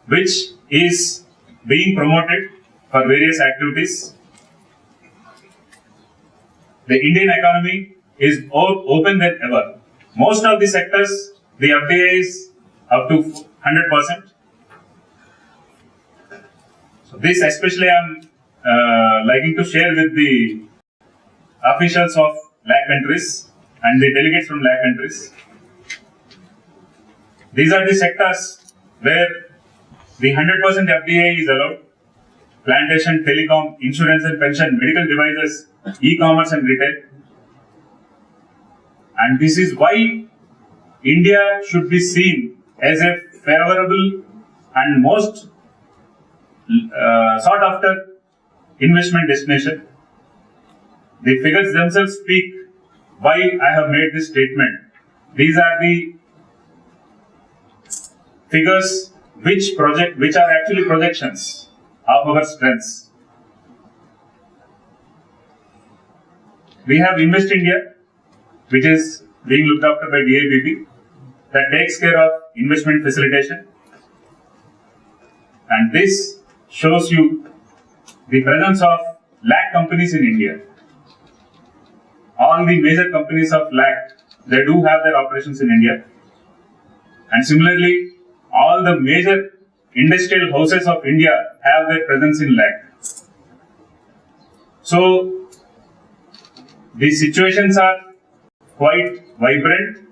which is being promoted for various activities. The Indian economy is more open than ever. Most of the sectors, the FDI is up to 100%. So this especially I am liking to share with the officials of LAC countries and the delegates from LAC countries. These are the sectors where the 100% FDI is allowed. Plantation, telecom, insurance and pension, medical devices, e-commerce and retail. And this is why India should be seen as a favorable and most sought after investment destination. The figures themselves speak why I have made this statement. These are the figures which are actually projections of our strengths. We have Invest India, which is being looked after by DIBB, that takes care of investment facilitation. And this shows you the presence of LAC companies in India. All the major companies of LAC, they do have their operations in India. And similarly, all the major industrial houses of India have their presence in LAC. So, the situations are quite vibrant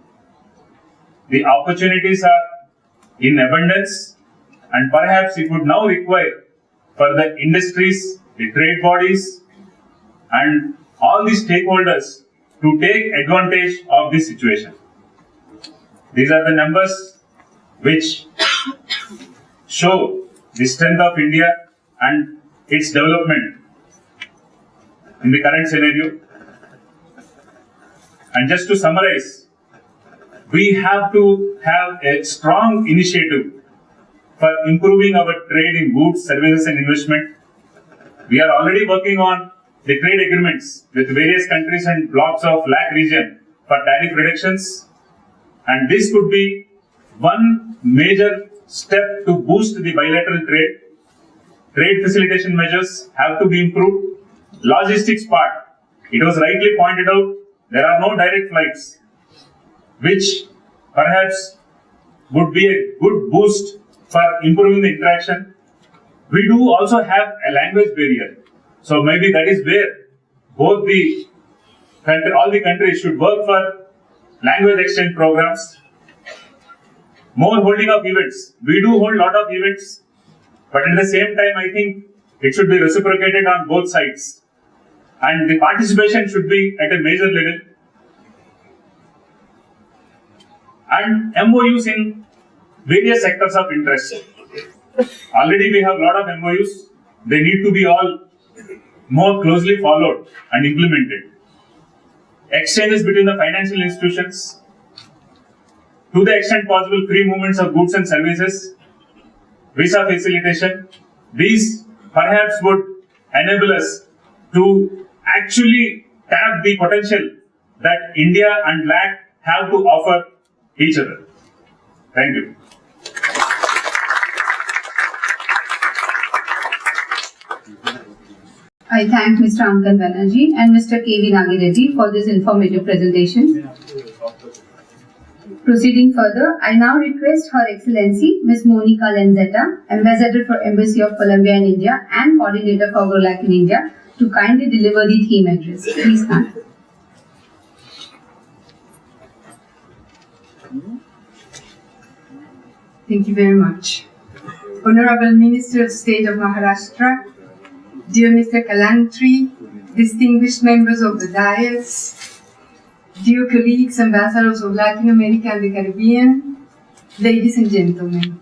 the opportunities are in abundance, and perhaps it would now require for the industries, the trade bodies, and all the stakeholders to take advantage of this situation. These are the numbers which show the strength of India and its development in the current scenario. And just to summarize, we have to have a strong initiative for improving our trade in goods, services and investment. We are already working on the trade agreements with various countries and blocks of LAC region for tariff reductions. And this could be one major step to boost the bilateral trade. Trade facilitation measures have to be improved. Logistics part, it was rightly pointed out, there are no direct flights, which perhaps would be a good boost for improving the interaction. We do also have a language barrier. So maybe that is where both the all the countries should work for language exchange programs. More holding of events. We do hold a lot of events, but at the same time, I think it should be reciprocated on both sides. And the participation should be at a major level. And MOUs in various sectors of interest. Already we have a lot of MOUs. They need to be all more closely followed and implemented. Exchanges between the financial institutions. To the extent possible, free movements of goods and services. Visa facilitation. These perhaps would enable us to actually tap the potential that India and LAC have to offer each other. Thank you.
I thank Mr. Ankit Banerjee and Mr. K.V. Nagireddy for this informative presentation. Proceeding further, I now request Her Excellency Ms. Monica Lenzetta, Ambassador for Embassy of Colombia in India and Coordinator for GRULAC in India, to kindly deliver the theme address. Please stand.
Thank you very much. Honorable Minister of State of Maharashtra, dear Mr. Kalantri, distinguished members of the dais, dear colleagues, ambassadors of Latin America and the Caribbean, ladies and gentlemen.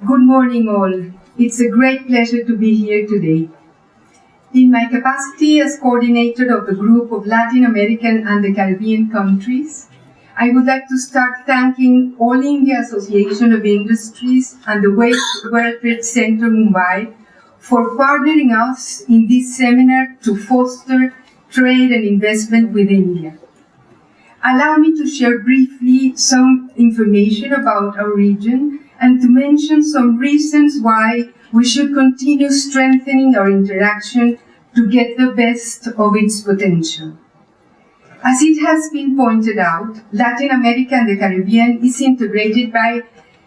Good morning all. It's a great pleasure to be here today. In my capacity as coordinator of the group of Latin American and the Caribbean countries, I would like to start thanking All India Association of Industries and the World Trade Center Mumbai for partnering us in this seminar to foster trade and investment with India. Allow me to share briefly some information about our region and to mention some reasons why we should continue strengthening our interaction to get the best of its potential. As it has been pointed out, Latin America and the Caribbean is integrated by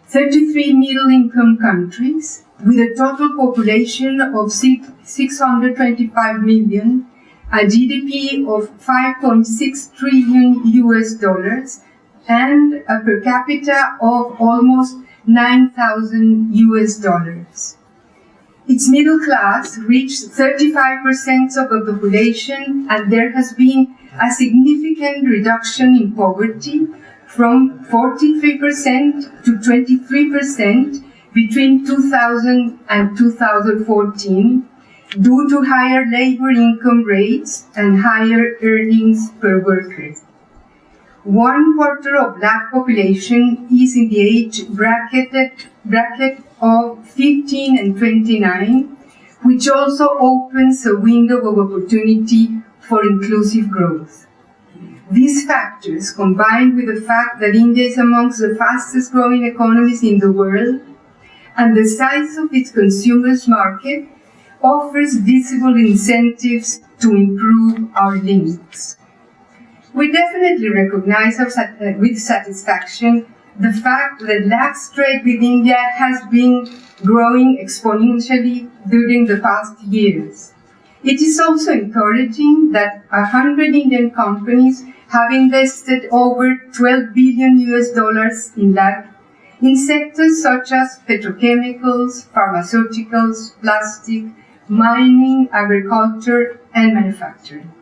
33 middle-income countries with a total population of 625 million, a GDP of 5.6 trillion US dollars, and a per capita of almost 9,000 US dollars. Its middle class reached 35% of the population, and there has been a significant reduction in poverty from 43% to 23% between 2000 and 2014 due to higher labor income rates and higher earnings per worker. 1/4 of Black population is in the age bracket of 15 and 29, which also opens a window of opportunity for inclusive growth. These factors, combined with the fact that India is amongst the fastest growing economies in the world and the size of its consumers market, offers visible incentives to improve our links. We definitely recognize with satisfaction the fact that LAC's trade with India has been growing exponentially during the past years. It is also encouraging that 100 Indian companies have invested over $12 billion in LAC in sectors such as petrochemicals, pharmaceuticals, plastic, mining, agriculture, and manufacturing.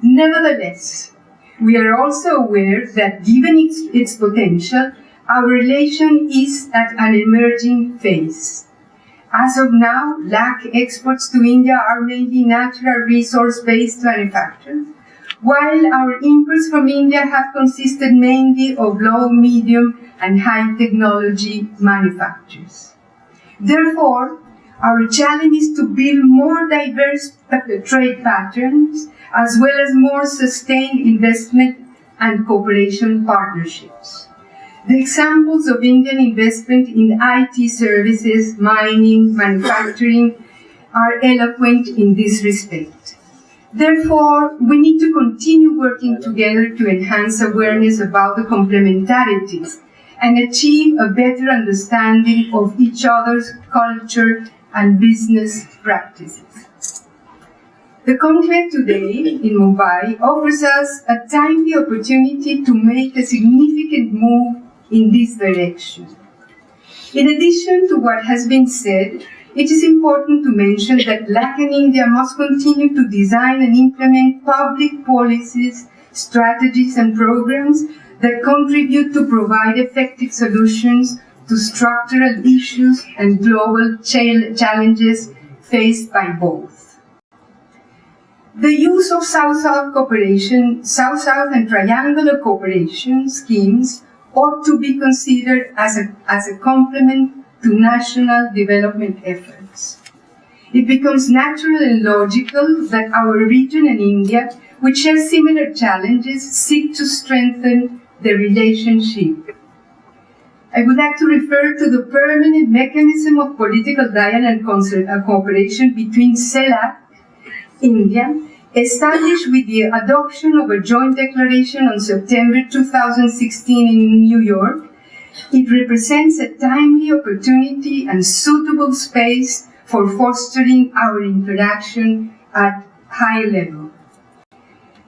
Nevertheless, we are also aware that given its potential, our relation is at an emerging phase. As of now, LAC exports to India are mainly natural resource-based manufacturers, while our imports from India have consisted mainly of low, medium, and high technology manufacturers. Therefore, our challenge is to build more diverse trade patterns as well as more sustained investment and cooperation partnerships. The examples of Indian investment in IT services, mining, manufacturing are eloquent in this respect. Therefore, we need to continue working together to enhance awareness about the complementarities and achieve a better understanding of each other's culture and business practices. The Conclave today in Mumbai offers us a timely opportunity to make a significant move in this direction. In addition to what has been said, it is important to mention that LAC and India must continue to design and implement public policies, strategies, and programs that contribute to provide effective solutions to structural issues and global challenges faced by both. The use of South-South cooperation, South-South and triangular cooperation schemes ought to be considered as a complement to national development efforts. It becomes natural and logical that our region and India, which share similar challenges, seek to strengthen the relationship. I would like to refer to the permanent mechanism of political dialogue and cooperation between CELAC, India, established with the adoption of a joint declaration on September 2016 in New York. It represents a timely opportunity and suitable space for fostering our interaction at high level.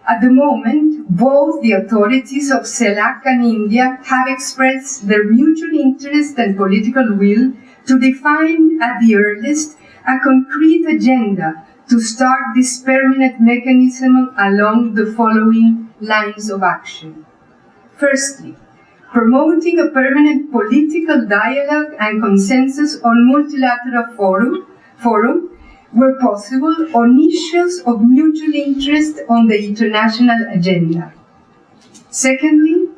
At the moment, both the authorities of CELAC and India have expressed their mutual interest and political will to define at the earliest a concrete agenda to start this permanent mechanism along the following lines of action. Firstly, promoting a permanent political dialogue and consensus on multilateral forum where possible on issues of mutual interest on the international agenda. Secondly,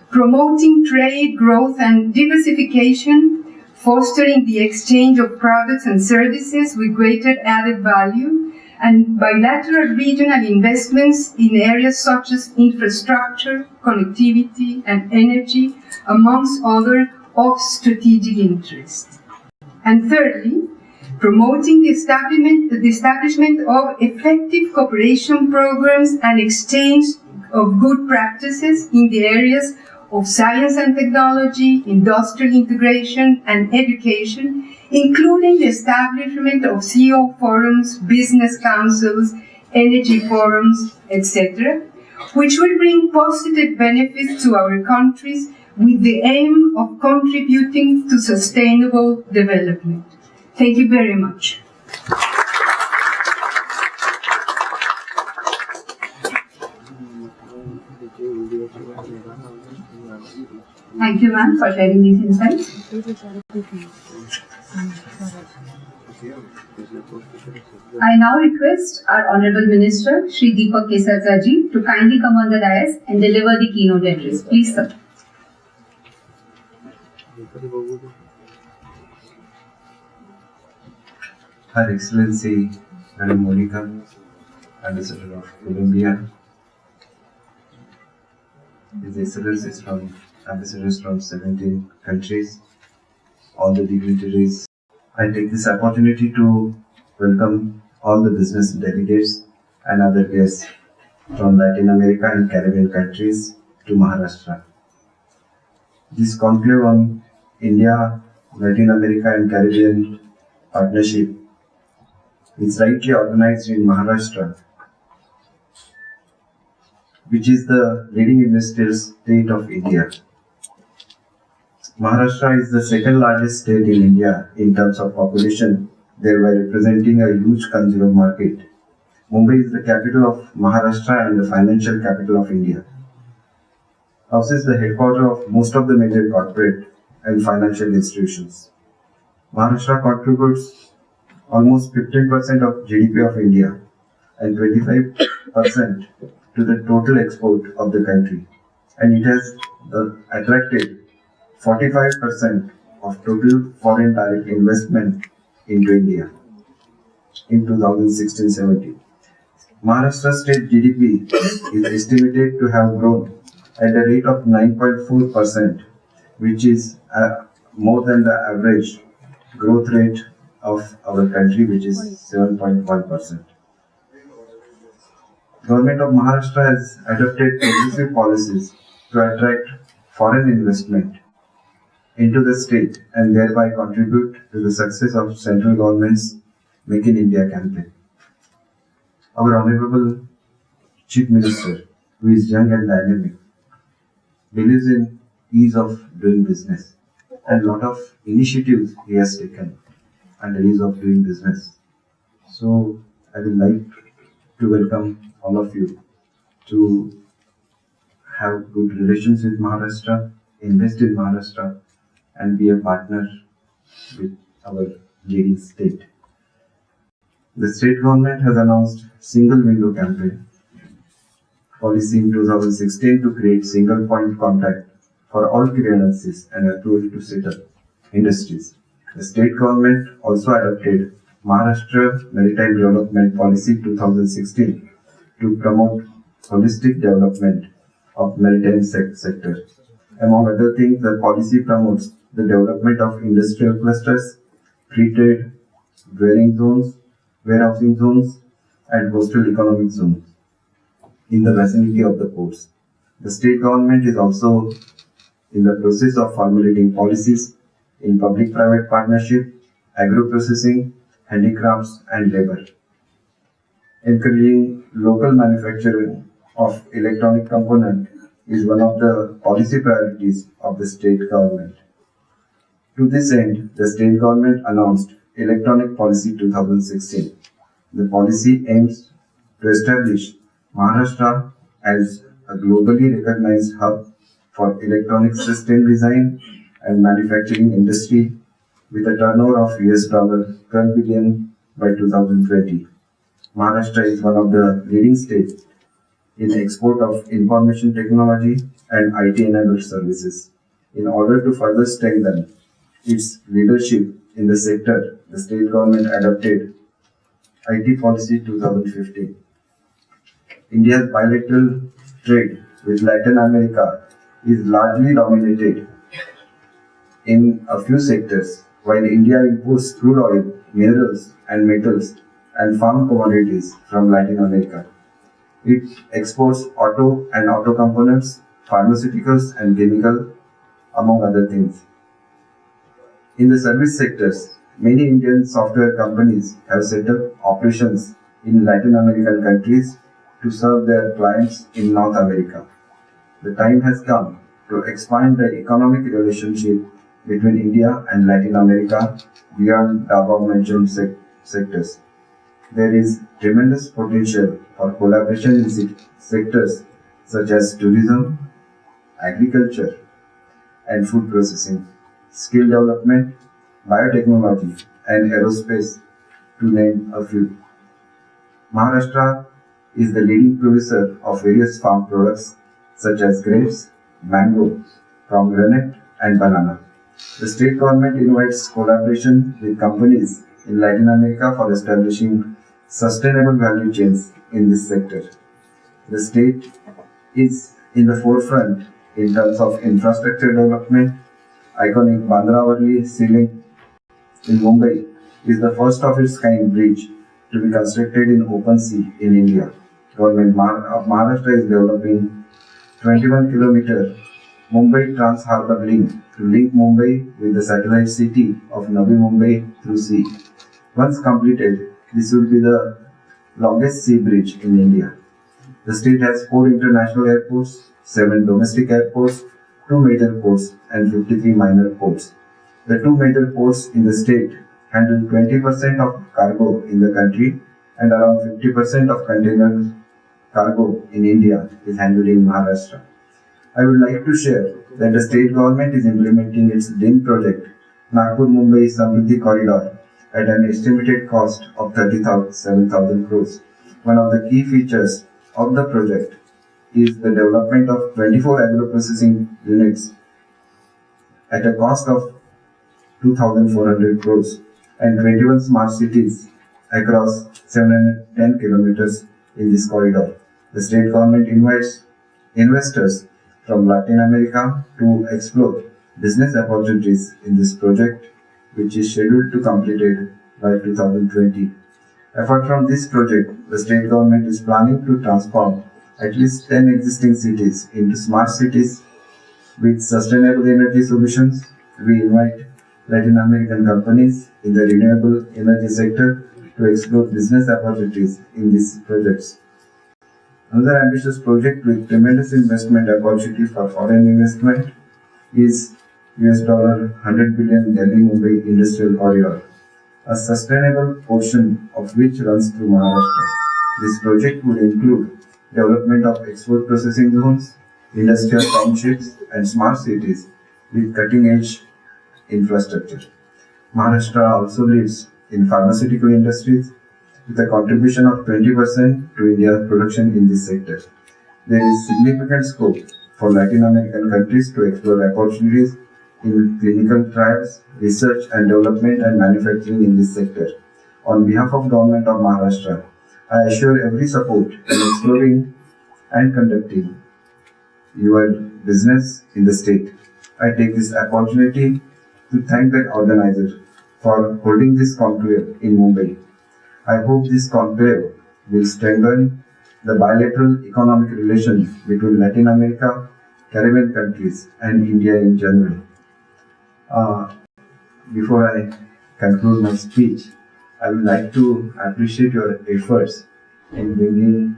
promoting trade, growth, and diversification, fostering the exchange of products and services with greater added value, and bilateral regional investments in areas such as infrastructure, connectivity, and energy, amongst others of strategic interest. And thirdly, promoting the establishment of effective cooperation programs and exchange of good practices in the areas of science and technology, industrial integration, and education, including the establishment of CEO forums, business councils, energy forums, etc., which will bring positive benefits to our countries with the aim of contributing to sustainable development. Thank you very much.
Thank you, ma'am, for sharing these insights. I now request our Honorable Minister, Shri Deepak Kesarkar ji, to kindly come on the dais and deliver the keynote address. Please, sir.
Her Excellency Madam Monica, Ambassador of Colombia, His Excellencies Ambassadors from 17 countries, all the dignitaries. I take this opportunity to welcome all the business delegates and other guests from Latin America and Caribbean countries to Maharashtra. This conclave on India, Latin America and Caribbean partnership is rightly organized in Maharashtra, which is the leading industrial state of India. Maharashtra is the second largest state in India in terms of population, thereby representing a huge consumer market. Mumbai is the capital of Maharashtra and the financial capital of India. Houses the headquarters of most of the major corporate and financial institutions. Maharashtra contributes almost 15% of GDP of India and 25% to the total export of the country, and it has attracted 45% of total foreign direct investment into India in 2016-17. Maharashtra state GDP is estimated to have grown at a rate of 9.4%, which is more than the average growth rate of our country, which is 7.1%. Government of Maharashtra has adopted progressive policies to attract foreign investment into the state and thereby contribute to the success of central government's Make in India campaign. Our Honorable Chief Minister, who is young and dynamic, believes in ease of doing business, and a lot of initiatives he has taken under ease of doing business. So I would like to welcome all of you to have good relations with Maharashtra, invest in Maharashtra, and be a partner with our leading state. The state government has announced single window campaign policy in 2016 to create single point contact for all clearances and approval to set up industries. The state government also adopted Maharashtra Maritime Development Policy 2016 to promote holistic development of maritime sector. Among other things, the policy promotes the development of industrial clusters, free trade, warehousing zones, and coastal economic zones in the vicinity of the ports. The state government is also in the process of formulating policies in public-private partnership, agro-processing, handicrafts, and labor. Encouraging local manufacturing of electronic components is one of the policy priorities of the state government. To this end, the state government announced Electronic Policy 2016. The policy aims to establish Maharashtra as a globally recognized hub for electronic system design and manufacturing industry with a turnover of $12 billion by 2020. Maharashtra is one of the leading states in the export of information technology and IT-enabled services. In order to further strengthen its leadership in the sector, the state government adopted IT Policy 2015. India's bilateral trade with Latin America is largely dominated in a few sectors, while India imports crude oil, minerals and metals and farm commodities from Latin America. It exports auto and auto components, pharmaceuticals and chemical, among other things. In the service sectors, many Indian software companies have set up operations in Latin American countries to serve their clients in North America. The time has come to expand the economic relationship between India and Latin America beyond the above-mentioned sectors. There is tremendous potential for collaboration in sectors such as tourism, agriculture, and food processing, skill development, biotechnology, and aerospace, to name a few. Maharashtra is the leading producer of various farm products such as grapes, mango, pomegranate, and banana. The state government invites collaboration with companies in Latin America for establishing sustainable value chains in this sector. The state is in the forefront in terms of infrastructure development. Iconic Bandra-Worli sea link in Mumbai is the first of its kind bridge to be constructed in open sea in India. Government of Maharashtra is developing 21-kilometer Mumbai Trans-Harbour Link to link Mumbai with the satellite city of Navi Mumbai through sea. Once completed, This will be the longest sea bridge in India. The state has 4 international airports, 7 domestic airports, 2 major ports, and 53 minor ports. The 2 major ports in the state handle 20% of cargo in the country, and around 50% of container cargo in India is handled in Maharashtra. I would like to share that the state government is implementing its DIN project, Nagpur-Mumbai Samruddhi Corridor, at an estimated cost of 37,000 crores. One of the key features of the project is the development of 24 agro-processing units at a cost of 2,400 crores and 21 smart cities across 710 kilometers in this corridor. The state government invites investors from Latin America to explore business opportunities in this project, which is scheduled to complete by 2020. Apart from this project, the state government is planning to transform at least 10 existing cities into smart cities with sustainable energy solutions. We invite Latin American companies in the renewable energy sector to explore business opportunities in these projects. Another ambitious project with tremendous investment opportunity for foreign investment is $100 billion Delhi-Mumbai Industrial Corridor, a sustainable portion of which runs through Maharashtra. This project would include development of export processing zones, industrial townships, and smart cities with cutting-edge infrastructure. Maharashtra also leads in pharmaceutical industries with a contribution of 20% to India's production in this sector. There is significant scope for Latin American countries to explore opportunities in clinical trials, research and development and manufacturing in this sector. On behalf of Government of Maharashtra, I assure every support in exploring and conducting your business in the state. I take this opportunity to thank the organizer for holding this conclave in Mumbai. I hope this conclave will strengthen the bilateral economic relations between Latin America, Caribbean countries, and India in general. Before I conclude my speech, I would like to appreciate your efforts in bringing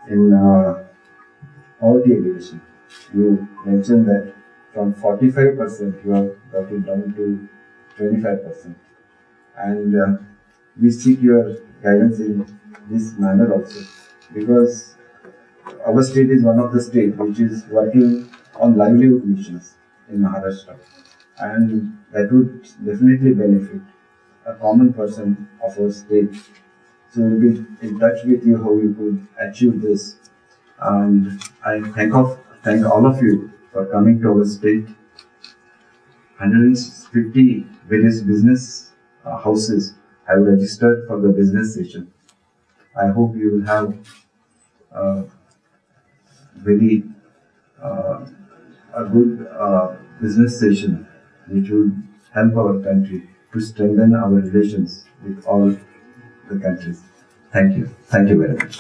in poverty alleviation. You mentioned that from 45% you have got it down to 25%. And we seek your guidance in this manner also, because our state is one of the states which is working on livelihood missions in Maharashtra, and that would definitely benefit a common person of our state. So we'll be in touch with you how you could achieve this. And I thank all of you for coming to our state. 150 various business houses have registered for the business session. I hope you will have a good business session which will help our country to strengthen our relations with all the countries. Thank you. Thank you very much.